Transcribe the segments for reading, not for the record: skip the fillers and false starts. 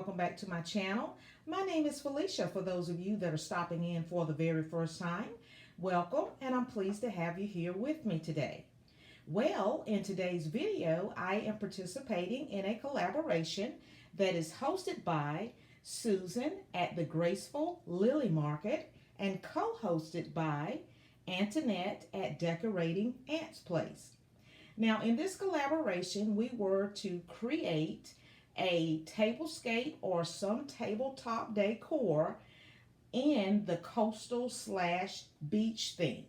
welcome back to my channel. My name is Felicia. For those of you that are stopping in for the very first time, welcome, and I'm pleased to have you here with me today. Well, in today's video, I am participating in a collaboration that is hosted by Susan at the Graceful Lily Market and co-hosted by Antonette at Decorating Aunt's Place. Now, in this collaboration, we were to create a tablescape or some tabletop decor in the coastal / beach theme.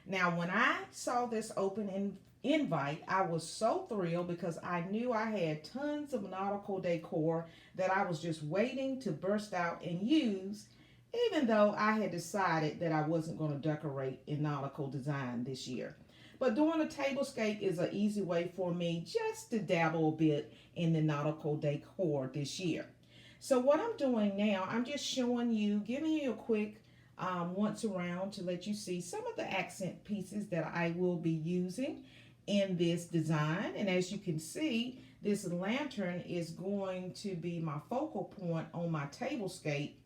Now, when I saw this open invite, I was so thrilled because I knew I had tons of nautical decor that I was just waiting to burst out and use, even though I had decided that I wasn't going to decorate in nautical design this year. But doing a tablescape is an easy way for me just to dabble a bit in the nautical decor this year. So what I'm doing now, I'm just showing you, giving you a quick once around to let you see some of the accent pieces that I will be using in this design. And as you can see, this lantern is going to be my focal point on my tablescape,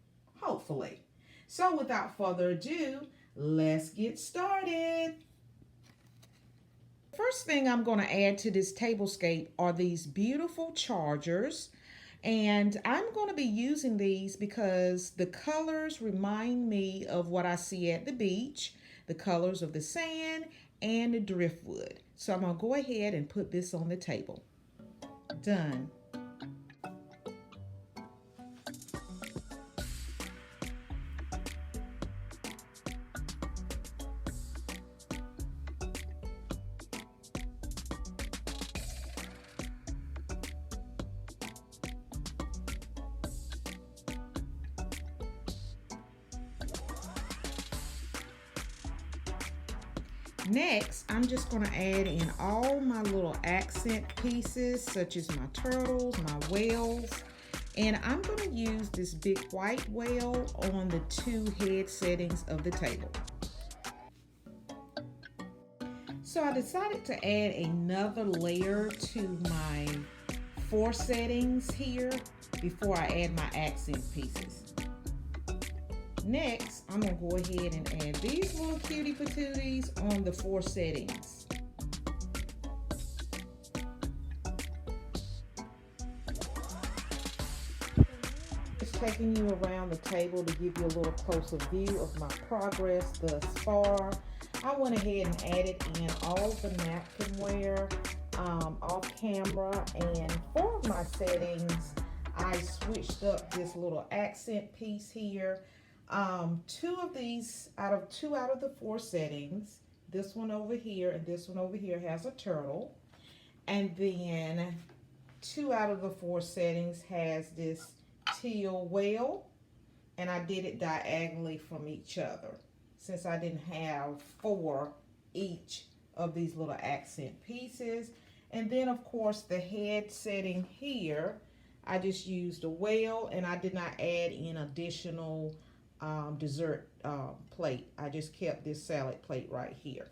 hopefully. So without further ado, let's get started. First thing I'm going to add to this tablescape are these beautiful chargers, and I'm going to be using these because the colors remind me of what I see at the beach, the colors of the sand and the driftwood. So I'm going to go ahead and put this on the table. Done. Next, I'm just going to add in all my little accent pieces, such as my turtles, my whales, and I'm going to use this big white whale on the two head settings of the table. So I decided to add another layer to my 4 settings here before I add my accent pieces. Next, I'm going to go ahead and add these little cutie patooties on the 4 settings. Just taking you around the table to give you a little closer view of my progress thus far. I went ahead and added in all the napkinware off camera, and for my settings, I switched up this little accent piece here. 2 of these out of the 4 settings, this one over here and this one over here has a turtle, and then 2 out of the 4 settings has this teal whale, and I did it diagonally from each other since I didn't have 4 each of these little accent pieces. And then of course the head setting here, I just used a whale, and I did not add in additional dessert plate. I just kept this salad plate right here.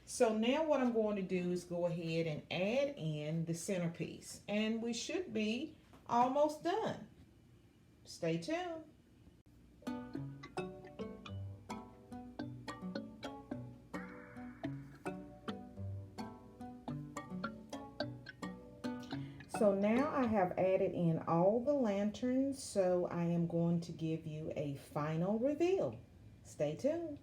So now what I'm going to do is go ahead and add in the centerpiece, and we should be almost done. Stay tuned. So now I have added in all the lanterns, so I am going to give you a final reveal. Stay tuned.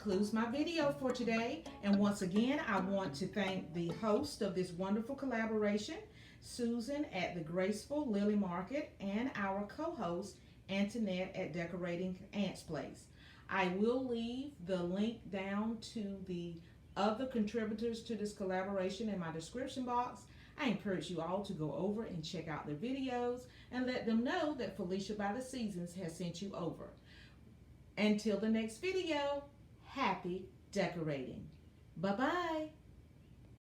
concludes my video for today. And once again, I want to thank the host of this wonderful collaboration, Susan at the Graceful Lily Market, and our co-host, Antonette at Decorating Ant's Place. I will leave the link down to the other contributors to this collaboration in my description box. I encourage you all to go over and check out their videos and let them know that Felicia by the Seasons has sent you over. Until the next video, happy decorating. Bye-bye.